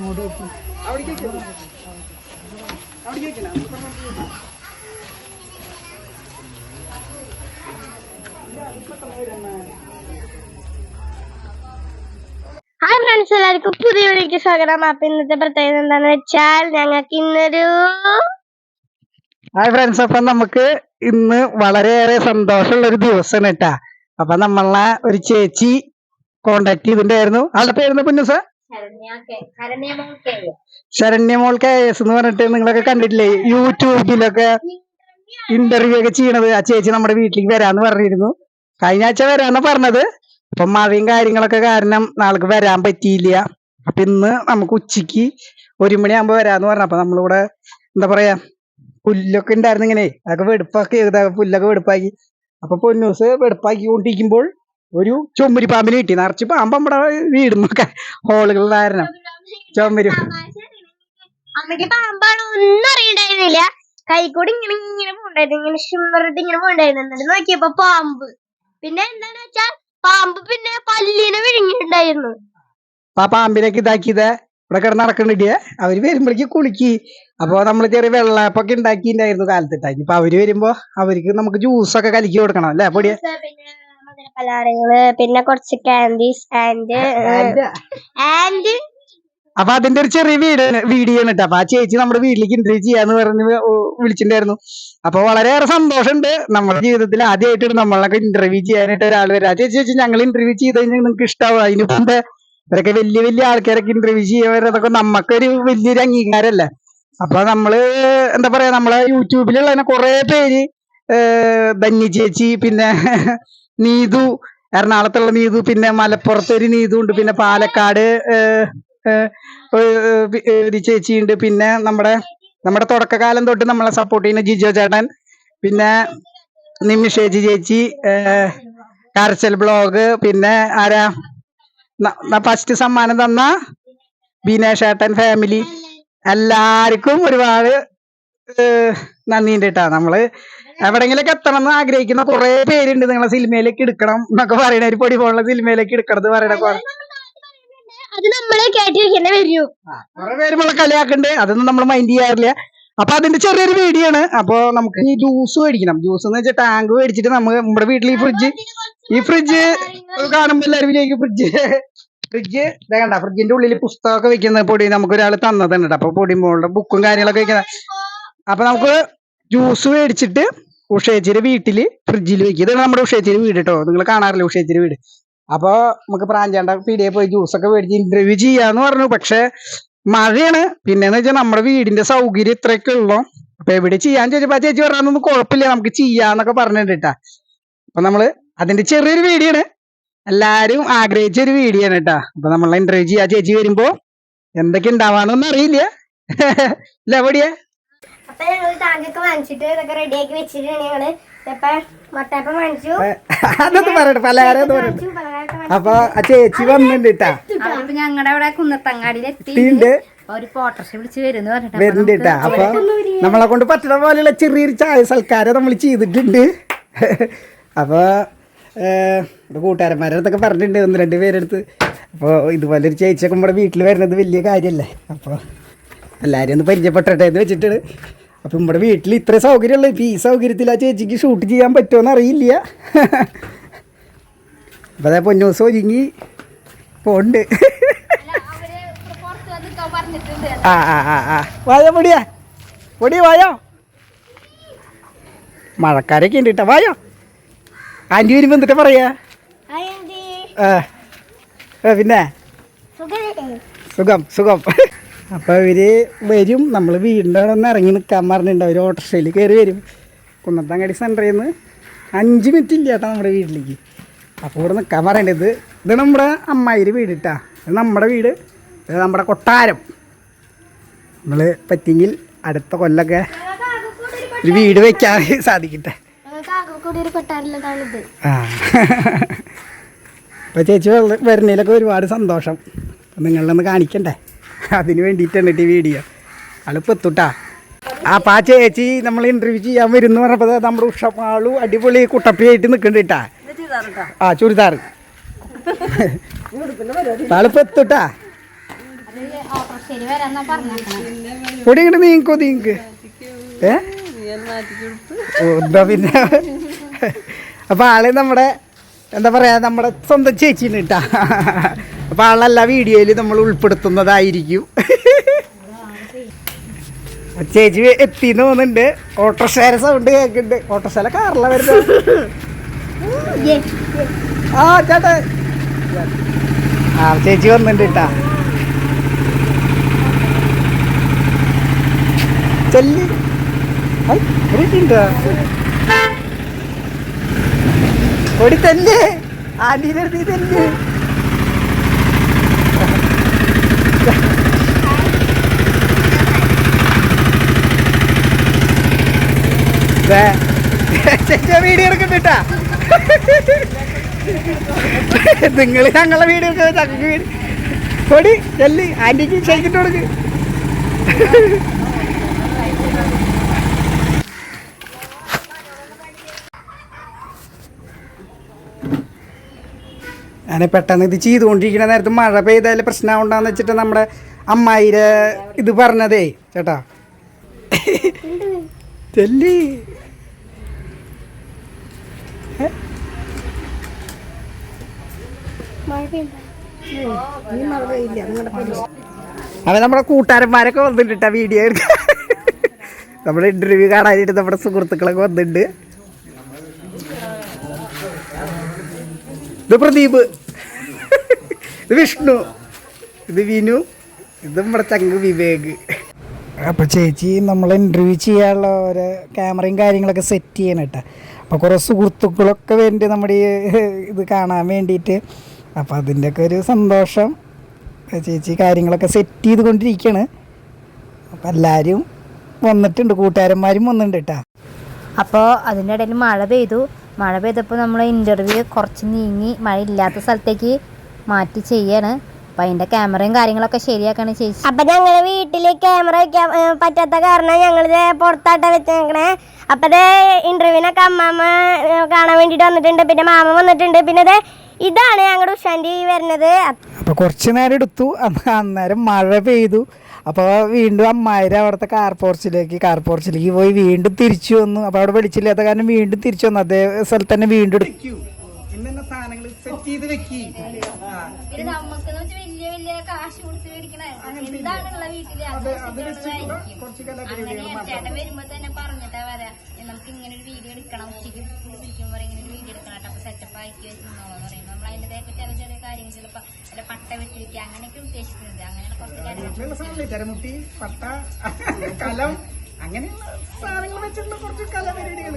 Hi friends, എല്ലാവർക്കും പുതിയ വീഡിയോയ്ക്ക് സ്വാഗതം. അപ്പൊ ഇന്നത്തെ പ്രത്യേകത എന്താന്ന് വെച്ചാൽ ഞങ്ങൾക്ക് ഇന്നൊരു ഹായ് ഫ്രണ്ട്സ്, അപ്പൊ നമുക്ക് ഇന്ന് വളരെയേറെ സന്തോഷമുള്ള ഒരു ദിവസമാണ് കേട്ടാ. അപ്പൊ നമ്മളെ ഒരു ചേച്ചി കോണ്ടാക്ട് ചെയ്തിട്ടുണ്ടായിരുന്നു. ആളുടെ പേരുന്ന് പൊന്നു സാർ ശരണ്യമോൾ KS എന്ന് പറഞ്ഞിട്ട് നിങ്ങളൊക്കെ കണ്ടിട്ടില്ലേ യൂട്യൂബിലൊക്കെ ഇന്റർവ്യൂ ഒക്കെ ചെയ്യണത്. ആ ചേച്ചി നമ്മുടെ വീട്ടിലേക്ക് വരാന്ന് പറഞ്ഞിരുന്നു. കഴിഞ്ഞ ആഴ്ച വരാന്ന് പറഞ്ഞത്. അപ്പൊ മഴയും കാര്യങ്ങളൊക്കെ കാരണം നാൾക്ക് വരാൻ പറ്റിയില്ല. അപ്പൊ ഇന്ന് നമുക്ക് ഉച്ചക്ക് 1 മണിയാകുമ്പോ വരാന്ന് പറഞ്ഞു. അപ്പൊ നമ്മളിവിടെ എന്താ പറയാ പുല്ലൊക്കെ ഉണ്ടായിരുന്നു, ഇങ്ങനെ അതൊക്കെ വെടുപ്പാക്കി പുല്ലൊക്കെ വെടുപ്പാക്കി. അപ്പൊ പൊന്നൂസ് വെടുപ്പാക്കിക്കൊണ്ടിരിക്കുമ്പോൾ ഒരു ചുമരി പാമ്പിനെ കിട്ടി. നിറച്ച് പാമ്പ് നമ്മുടെ വീടുന്നൊക്കെ ഹോളുകൾ കാരണം ചുമരി അമ്മയ്ക്ക് പാമ്പാണ് ഒന്നും അറിയണ്ടായിരുന്നില്ല. കൈക്കൂടി ഇങ്ങനെ ഇങ്ങനെ പോണ്ടായിരുന്നു, ഇങ്ങനെ ഷിമ്മറിട്ട് ഇങ്ങനെ പോണ്ടായിരുന്നു. എന്നിട്ട് നോക്കിയപ്പോ പാമ്പ്. പിന്നെ എന്താന്ന് വെച്ചാൽ പാമ്പ് പിന്നെ പല്ലിനെ വിഴുങ്ങിണ്ടായിരുന്നു. ആ പാമ്പിനൊക്കെ ഇതാക്കിയത് ഇവിടെ കിടന്ന് നടക്കണ്ടില്ല. അവര് വരുമ്പോഴേക്ക് കുളിക്ക്. അപ്പൊ നമ്മള് ചെറിയ വെള്ളപ്പൊക്കെ ഉണ്ടാക്കിണ്ടായിരുന്നു കാലത്തിട്ടാക്കി. അപ്പൊ അവര് വരുമ്പോ അവർക്ക് നമുക്ക് ജ്യൂസൊക്കെ കലക്കി കൊടുക്കണം അല്ലെ പൊടിയ. പിന്നെ പലഹാരങ്ങള്, പിന്നെ കുറച്ച് കാൻഡീസ് ആൻഡ് അപ്പൊ അതിന്റെ ഒരു ചെറിയ വീഡിയോ ആണ് കേട്ടോ. അപ്പൊ ആ ചേച്ചി നമ്മുടെ വീട്ടിലേക്ക് ഇന്റർവ്യൂ ചെയ്യാന്ന് പറഞ്ഞ് വിളിച്ചിട്ടുണ്ടായിരുന്നു. അപ്പൊ വളരെയേറെ സന്തോഷമുണ്ട്. നമ്മുടെ ജീവിതത്തിൽ ആദ്യമായിട്ട് നമ്മളൊക്കെ ഇന്റർവ്യൂ ചെയ്യാനായിട്ട് ഒരാൾ വരാം. ആ ചേച്ചി ഞങ്ങൾ ഇന്റർവ്യൂ ചെയ്ത് കഴിഞ്ഞാൽ നിങ്ങൾക്ക് ഇഷ്ടാവും. അതിന് മുമ്പ് ഇവരൊക്കെ വലിയ വലിയ ആൾക്കാരൊക്കെ ഇന്റർവ്യൂ ചെയ്യുന്നതൊക്കെ നമുക്കൊരു വലിയൊരു അംഗീകാരമല്ലേ. അപ്പൊ നമ്മള് എന്താ പറയാ, നമ്മളെ യൂട്യൂബിലുള്ള കുറെ പേര് ധന്യ ചേച്ചി, പിന്നെ നീതു, എറണാകുളത്തുള്ള നീതു, പിന്നെ മലപ്പുറത്തൊരു നീതു ഉണ്ട്, പിന്നെ പാലക്കാട് ഒരു ചേച്ചിയുണ്ട്, പിന്നെ നമ്മുടെ തുടക്കകാലം തൊട്ട് നമ്മളെ സപ്പോർട്ട് ചെയ്യുന്ന ജിജോ ചേട്ടൻ, പിന്നെ നിമിഷേച്ചി ചേച്ചി, കരച്ചൽ ബ്ലോഗ്, പിന്നെ ആരാ ഫസ്റ്റ് സമ്മാനം തന്ന ബിനേഷ് ഏട്ടൻ ഫാമിലി, എല്ലാവർക്കും ഒരുപാട് നന്ദിയുണ്ട് കേട്ടാ. നമ്മള് എവിടെങ്കിലൊക്കെ എത്തണം എന്ന് ആഗ്രഹിക്കുന്ന കുറെ പേരുണ്ട്. നിങ്ങളെ സിനിമയിലേക്ക് എടുക്കണം എന്നൊക്കെ പറയണ, ഒരു പൊടി പോലുള്ള സിനിമയിലേക്ക് എടുക്കണം എന്ന് പറയണ അത് നമ്മളെ കേട്ടിരിക്കേണ്ടി വരും. കുറെ പേര് നമ്മളെ കളിയാക്കുന്നുണ്ട്. അതൊന്നും നമ്മൾ മൈൻഡ് ചെയ്യാറില്ല. അപ്പൊ അതിന്റെ ചെറിയൊരു വീഡിയോ ആണ്. അപ്പൊ നമുക്ക് ഈ ജ്യൂസ് മേടിക്കണം. ജ്യൂസ് എന്ന് വെച്ചാൽ ടാങ്ക് മേടിച്ചിട്ട് നമ്മുടെ വീട്ടിൽ ഈ ഫ്രിഡ്ജ് കാണുമ്പോ എല്ലാവരും വിചാരിക്കും ഫ്രിഡ്ജ് കണ്ട. ഫ്രിഡ്ജിന്റെ ഉള്ളിൽ പുസ്തകമൊക്കെ വെക്കുന്ന പൊടി നമുക്ക് ഒരാൾ തന്നതുണ്ട്. അപ്പൊ പൊടി മോളുടെ ബുക്കും കാര്യങ്ങളൊക്കെ വെക്കുന്ന. അപ്പൊ നമുക്ക് ജ്യൂസ് മേടിച്ചിട്ട് ഉഷേച്ചിയുടെ വീട്ടില് ഫ്രിഡ്ജിൽ വെക്കും. ഇതാണ് നമ്മുടെ ഉഷേച്ചിയുടെ വീട് കേട്ടോ. നിങ്ങൾ കാണാറില്ല ഉഷേച്ചിയുടെ വീട്. അപ്പൊ നമുക്ക് പ്രാഞ്ചാണ്ട പീടിയെ പോയി ജ്യൂസൊക്കെ മേടിച്ച് ഇന്റർവ്യൂ ചെയ്യാന്ന് പറഞ്ഞു. പക്ഷെ മഴയാണ്. പിന്നെന്ന് വെച്ചാൽ നമ്മുടെ വീടിന്റെ സൗകര്യം ഇത്രയൊക്കെ ഉള്ളു. അപ്പൊ എവിടെ ചെയ്യാന്ന് ചോദിച്ചപ്പോ ചേച്ചി പറഞ്ഞൊന്നും കുഴപ്പമില്ല, നമുക്ക് ചെയ്യാന്നൊക്കെ പറഞ്ഞിട്ടാ. അപ്പൊ നമ്മള് അതിന്റെ ചെറിയൊരു വീഡിയോ ആണ്. എല്ലാരും ആഗ്രഹിച്ച ഒരു വീഡിയോ ആണ് കേട്ടാ. അപ്പൊ നമ്മളെ ഇന്റർവ്യൂ ചെയ്യാ ചേച്ചി വരുമ്പോ എന്തൊക്കെ ഉണ്ടാവാന്നൊന്നും അറിയില്ല അല്ല എവിടെയാ. അപ്പൊ ഞങ്ങള് ടാങ്കൊക്കെ വാങ്ങിച്ചിട്ട് ഇതൊക്കെ റെഡിയാക്കി വെച്ചിട്ടാണ് ഞങ്ങള് മട്ടയപ്പം വാങ്ങിച്ചു. അതൊക്കെ പറയട്ടെ, പലഹാരം പറയട്ടെ. അപ്പൊ ആ ചേച്ചി വന്നിട്ടുണ്ട് കേട്ടാ. ഞങ്ങളുടെ അവിടെ കുന്നത്തങ്ങാടിയിൽ എത്തിയിട്ടുണ്ട്. ഒരു പോട്ടർഷി വിളിച്ച് വരുന്നുണ്ട് കേട്ടാ. അപ്പൊ നമ്മളെ കൊണ്ട് പറ്റുന്ന പോലെയുള്ള ചെറിയൊരു ചായ സൽക്കാരം നമ്മൾ ചെയ്തിട്ടുണ്ട്. അപ്പൊ കൂട്ടുകാരന്മാരുടെ അടുത്തൊക്കെ പറഞ്ഞിട്ടുണ്ട്, 1-2 പേരെടുത്ത്. അപ്പോൾ ഇതുപോലെ ഒരു ചേച്ചിയൊക്കെ നമ്മുടെ വീട്ടിൽ വരുന്നത് വലിയ കാര്യമല്ലേ. അപ്പോൾ എല്ലാവരും ഒന്ന് പരിചയപ്പെട്ടെ എന്ന് വെച്ചിട്ടാണ്. അപ്പം നമ്മുടെ വീട്ടിൽ ഇത്ര സൗകര്യമുള്ളൂ. ഇപ്പം ഈ സൗകര്യത്തിൽ ആ ചേച്ചിക്ക് ഷൂട്ട് ചെയ്യാൻ പറ്റുമോയെന്ന് അറിയില്ല. അപ്പം അതേ പൊന്നൂസ് ഒരുങ്ങി പോണ്ട്. വായോ പൊടി വായോ. മഴക്കാരൊക്കെ ഉണ്ട് കേട്ടോ. വായോ. ആൻറ്റി വരുമ്പോ എന്നിട്ട് പറയാ. പിന്നെ സുഖം. അപ്പൊ ഇവര് വരും. നമ്മൾ വീടിൻ്റെ അവിടെ ഒന്ന് ഇറങ്ങി നിൽക്കാൻ പറഞ്ഞിട്ടുണ്ട്. അവർ ഓട്ടോറിക്ഷയിൽ കയറി വരും. കുന്നത്തങ്ങാടി സെൻറ്ററിൽ നിന്ന് 5 മിനിറ്റ് ഇല്ല കേട്ടോ നമ്മുടെ വീട്ടിലേക്ക്. അപ്പോൾ ഇവിടെ നിൽക്കാൻ പറയേണ്ടത്. ഇത് നമ്മുടെ അമ്മായിയുടെ വീട് കേട്ടാ. ഇത് നമ്മുടെ വീട്, ഇത് നമ്മുടെ കൊട്ടാരം. നമ്മൾ പറ്റിയെങ്കിൽ അടുത്ത കൊല്ലൊക്കെ ഒരു വീട് വെക്കാൻ സാധിക്കട്ടെ. അപ്പൊ ചേച്ചി വരുന്നതിലൊക്കെ ഒരുപാട് സന്തോഷം. നിങ്ങളിലൊന്ന് കാണിക്കണ്ടേ, അതിന് വേണ്ടിയിട്ടാണ് ഈ വീഡിയോ. ആളിപ്പോൾ എത്തുട്ടാ. അപ്പം ആ ചേച്ചി നമ്മൾ ഇന്റർവ്യൂ ചെയ്യാൻ വരുന്നു പറഞ്ഞപ്പോൾ നമ്മുടെ ഉഷമാളു അടിപൊളി കുട്ടപ്പിയായിട്ട് നിൽക്കുന്നുണ്ട് കേട്ടാ. ചുരിദാർ ആളിപ്പോൾ എത്തുട്ടാ. ഓട്ടോശ്ശേരി വരാന്നാ പറഞ്ഞേക്കണേ. പൊടി ഇങ്ങോട്ട് നീങ്ക് എന്താ പിന്നെ. അപ്പൊ ആള് നമ്മുടെ എന്താ പറയാ നമ്മുടെ സ്വന്തം ചേച്ചിന് കിട്ടാ. അപ്പൊ ആളെല്ലാ വീഡിയോയിൽ നമ്മൾ ഉൾപ്പെടുത്തുന്നതായിരിക്കും. ചേച്ചി എത്തിന്ന് തോന്നുന്നുണ്ട്. ഓട്ടോറിക്ഷ സൗണ്ട് കേൾക്കുന്നുണ്ട്. ഓട്ടോറിക്ഷ കാറില വരുന്നത്. ആ ചേട്ടാ ചേച്ചി വന്നിട്ടുണ്ട് കേട്ടാ. ചെല്ലി ഓടി തല്ലേ ആന്റീനെ അടുത്ത് തല്ലേ. വീഡിയോ എടുക്കണ്ടാ. നിങ്ങൾ ഞങ്ങളെ വീഡിയോ ചക്കക്ക് വീട് ഓടി ചെല്ലി ആന്റിക്ക് ക്ഷയിച്ചിട്ട് കൊടുക്ക്. ഞാൻ പെട്ടെന്ന് ഇത് ചെയ്തുകൊണ്ടിരിക്കുന്ന നേരത്ത് മഴ പെയ്താലും പ്രശ്നമുണ്ടാന്ന് വെച്ചിട്ട് നമ്മുടെ അമ്മായിരെ ഇത് പറഞ്ഞതേ ചേട്ടാ. ചെല്ലി അവൻ നമ്മുടെ കൂട്ടുകാരന്മാരൊക്കെ വന്നിട്ടാ വീഡിയോ എടുക്കാൻ. നമ്മുടെ ഇന്റർവ്യൂ കാണാനായിട്ട് നമ്മുടെ സുഹൃത്തുക്കളൊക്കെ വന്നിട്ടുണ്ട്. ഇത് പ്രദീപ്, ഇത് വിഷ്ണു, ഇത് വിനു, ഇത് നമ്മുടെ ചങ്ക് വിവേക്. അപ്പോൾ ചേച്ചി നമ്മൾ ഇൻ്റർവ്യൂ ചെയ്യാനുള്ള ഓരോ ക്യാമറയും കാര്യങ്ങളൊക്കെ സെറ്റ് ചെയ്യണം കേട്ടോ. അപ്പോൾ കുറേ സുഹൃത്തുക്കളൊക്കെ വേണ്ടി നമ്മുടെ ഇത് കാണാൻ വേണ്ടിയിട്ട്. അപ്പോൾ അതിൻ്റെയൊക്കെ ഒരു സന്തോഷം. ചേച്ചി കാര്യങ്ങളൊക്കെ സെറ്റ് ചെയ്തുകൊണ്ടിരിക്കുകയാണ്. അപ്പോൾ എല്ലാവരും വന്നിട്ടുണ്ട്, കൂട്ടുകാരന്മാരും വന്നിട്ടുണ്ട് കേട്ടോ. അപ്പോൾ അതിൻ്റെ ഇടയിൽ മഴ പെയ്തു. മഴ പെയ്തപ്പോൾ നമ്മൾ ഇൻ്റർവ്യൂ കുറച്ച് നീങ്ങി മഴ ഇല്ലാത്ത സ്ഥലത്തേക്ക് മാറ്റി ചെയ്യാണ്. അപ്പം അതിൻ്റെ ക്യാമറയും കാര്യങ്ങളൊക്കെ ശരിയാക്കാണ് ചേച്ചി. അപ്പം ഞങ്ങൾ വീട്ടിൽ ക്യാമറ വയ്ക്കാൻ പറ്റാത്ത കാരണം ഞങ്ങളിത് പുറത്താട്ട വെച്ചേക്കണേ. അപ്പം ഇത് ഇൻ്റർവ്യൂവിനൊക്കെ അമ്മാമ്മ കാണാൻ വേണ്ടിയിട്ട് വന്നിട്ടുണ്ട്. പിന്നെ മാമ വന്നിട്ടുണ്ട്. പിന്നെ ഇതാണ് ഞങ്ങളുടെ ഉഷാൻ്റെ വരുന്നത്. അപ്പോൾ കുറച്ച് നേരം എടുത്തു. അന്നേരം മഴ പെയ്തു. അപ്പോൾ വീണ്ടും അമ്മായിരെ അവിടുത്തെ കാർ പോർച്ചിലേക്ക് പോയി വീണ്ടും തിരിച്ചു വന്നു. അപ്പോൾ അവിടെ വിളിച്ചില്ലാത്ത കാരണം വീണ്ടും തിരിച്ചു വന്നു. അതേ സ്ഥലത്ത് തന്നെ വീണ്ടും എടുക്കും. നമുക്ക് ഇങ്ങനെ ഒരു വീഡിയോ എടുക്കണം, ഉച്ചയ്ക്ക് വിളിക്കുമ്പോൾ ഇങ്ങനെ ഒരു വീഡിയോ എടുക്കണം കേട്ടോ. അപ്പോൾ സെറ്റപ്പ് ആക്കി വെച്ചിട്ടുണ്ടോന്ന് പറയുമ്പോൾ നമ്മൾ അതിൻ്റെതായിട്ട് ചെറിയ ചെറിയ കാര്യങ്ങൾ ചിലപ്പോൾ അല്ല പട്ട വെട്ടിരിക്കുക അങ്ങനെയൊക്കെ ഉദ്ദേശിക്കുന്നത്. അങ്ങനെയുള്ള കുറച്ച് കാര്യങ്ങൾ ചരമുട്ടി, പട്ട, കലം, അങ്ങനെയുള്ള സാധനങ്ങൾ വെച്ചിട്ടുള്ള കുറച്ച് കലാപരിപാടികൾ.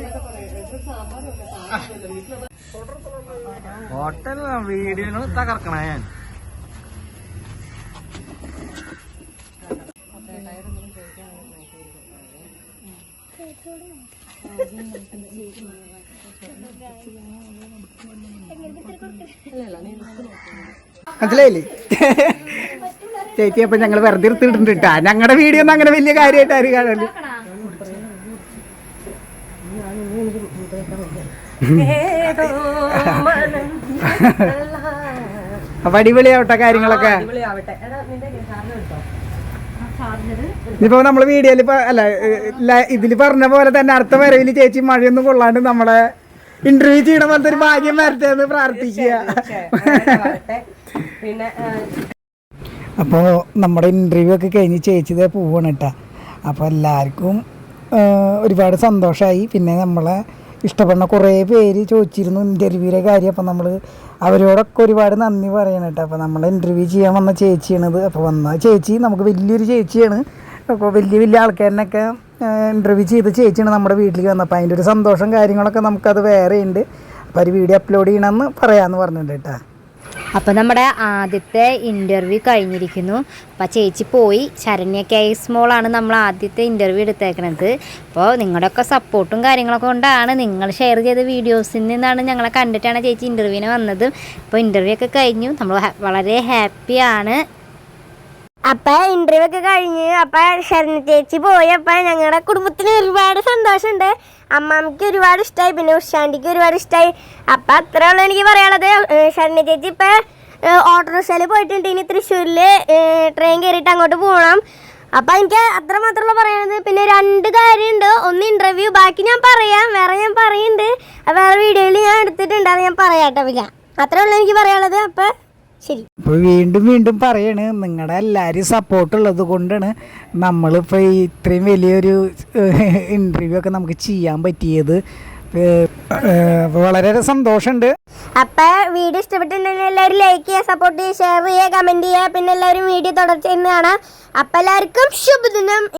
ഹോട്ടൽ വീഡിയോകൾ തകർക്കണേ ഞാൻ. മനസ്സിലായില്ലേ ചേച്ചി? അപ്പൊ ഞങ്ങൾ വെറുതെ എടുത്തിട്ടുണ്ട് കേട്ടാ. ഞങ്ങളുടെ വീഡിയോ ഒന്നും അങ്ങനെ വലിയ കാര്യമായിട്ട് ആരും കാണല്. അപ്പൊ അടിപൊളിയാവട്ടെ കാര്യങ്ങളൊക്കെ. ഇനിയിപ്പോ നമ്മള് വീഡിയോയില് അല്ല ഇതില് പറഞ്ഞ പോലെ തന്നെ അടുത്ത വരവില് ചേച്ചി മഴയൊന്നും കൊള്ളാണ്ട് നമ്മളെ ഇന്റർവ്യൂ ചെയ്യണ പോലത്തെ ഒരു ഭാഗ്യം വരട്ടെ എന്ന് പ്രാർത്ഥിക്കുക. അപ്പോൾ നമ്മുടെ ഇൻ്റർവ്യൂ ഒക്കെ കഴിഞ്ഞ് ചേച്ചിതേ പോവാണ് കേട്ടോ. അപ്പോൾ എല്ലാവർക്കും ഒരുപാട് സന്തോഷമായി. പിന്നെ നമ്മളെ ഇഷ്ടപ്പെടുന്ന കുറേ പേര് ചോദിച്ചിരുന്നു ഇൻ്റർവ്യൂവിലെ കാര്യം. അപ്പോൾ നമ്മൾ അവരോടൊക്കെ ഒരുപാട് നന്ദി പറയണം കേട്ടോ. അപ്പോൾ നമ്മൾ ഇൻ്റർവ്യൂ ചെയ്യാൻ വന്ന ചേച്ചിയാണിത്. അപ്പോൾ വന്ന ചേച്ചി നമുക്ക് വലിയൊരു ചേച്ചിയാണ്. അപ്പോൾ വലിയ വലിയ ആൾക്കാരിനൊക്കെ ഇൻ്റർവ്യൂ ചെയ്ത ചേച്ചിയാണ് നമ്മുടെ വീട്ടിലേക്ക് വന്നത്. അപ്പോൾ അതിൻ്റെ ഒരു സന്തോഷം കാര്യങ്ങളൊക്കെ നമുക്കത് വേറെ ഉണ്ട്. അപ്പോൾ ഒരു വീഡിയോ അപ്ലോഡ് ചെയ്യണമെന്ന് പറയാമെന്ന് പറഞ്ഞിട്ടുണ്ട് കേട്ടോ. അപ്പോൾ നമ്മുടെ ആദ്യത്തെ ഇൻ്റർവ്യൂ കഴിഞ്ഞിരിക്കുന്നു. അപ്പോൾ ചേച്ചി പോയി. ശരണ്യ കേസ് മോളാണ് നമ്മൾ ആദ്യത്തെ ഇൻ്റർവ്യൂ എടുത്തേക്കണത്. അപ്പോൾ നിങ്ങളുടെയൊക്കെ സപ്പോർട്ടും കാര്യങ്ങളൊക്കെ കൊണ്ടാണ്, നിങ്ങൾ ഷെയർ ചെയ്ത വീഡിയോസിൽ നിന്നാണ് ഞങ്ങളെ കണ്ടിട്ടാണ് ചേച്ചി ഇൻ്റർവ്യൂവിന് വന്നത്. അപ്പോൾ ഇൻ്റർവ്യൂ ഒക്കെ കഴിഞ്ഞു. നമ്മൾ വളരെ ഹാപ്പിയാണ്. അപ്പൊ ഇന്റർവ്യൂ ഒക്കെ കഴിഞ്ഞ് അപ്പൊ ശരണ്യ ചേച്ചി പോയി. അപ്പൊ ഞങ്ങളുടെ കുടുംബത്തിന് ഒരുപാട് സന്തോഷമുണ്ട്. അമ്മാമ്മക്ക് ഒരുപാട് ഇഷ്ടമായി, പിന്നെ ഉഷാന്റിക്ക് ഒരുപാട് ഇഷ്ടമായി. അപ്പൊ അത്രയുള്ള എനിക്ക് പറയാനുള്ളത്. ശരണ്യ ചേച്ചി ഇപ്പൊ ഓട്ടോറിക്ഷയിൽ പോയിട്ടുണ്ട്. ഇനി തൃശ്ശൂരിൽ ട്രെയിൻ കയറിയിട്ട് അങ്ങോട്ട് പോകണം. അപ്പം എനിക്ക് അത്രമാത്രമുള്ള പറയാനുള്ളത്. പിന്നെ 2 കാര്യമുണ്ട്. ഒന്ന് ഇൻ്റർവ്യൂ, ബാക്കി ഞാൻ പറയാം, വേറെ ഞാൻ പറയുന്നുണ്ട്, വേറെ വീഡിയോയിൽ ഞാൻ എടുത്തിട്ടുണ്ട്, അത് ഞാൻ പറയാട്ടോ. അത്രേ ഉള്ളൂ എനിക്ക് പറയാനുള്ളത്. അപ്പം ശരി. ഇപ്പോൾ വീണ്ടും പറയാണ്, നിങ്ങളുടെ എല്ലാവരും സപ്പോർട്ടുള്ളത് കൊണ്ടാണ് നമ്മളിപ്പോൾ ഇത്രയും വലിയൊരു ഇൻ്റർവ്യൂ ഒക്കെ നമുക്ക് ചെയ്യാൻ പറ്റിയത്. വളരെ സന്തോഷമുണ്ട്. അപ്പം വീഡിയോ ഇഷ്ടപ്പെട്ടിട്ടുണ്ടെങ്കിൽ എല്ലാവരും ലൈക്ക് ചെയ്യുക, സപ്പോർട്ട് ചെയ്യുക, ഷെയർ ചെയ്യുക, കമൻറ്റ് ചെയ്യുക. പിന്നെ എല്ലാവരും വീഡിയോ തുടർച്ചയായി കാണാം. അപ്പം എല്ലാവർക്കും ശുഭദിനം.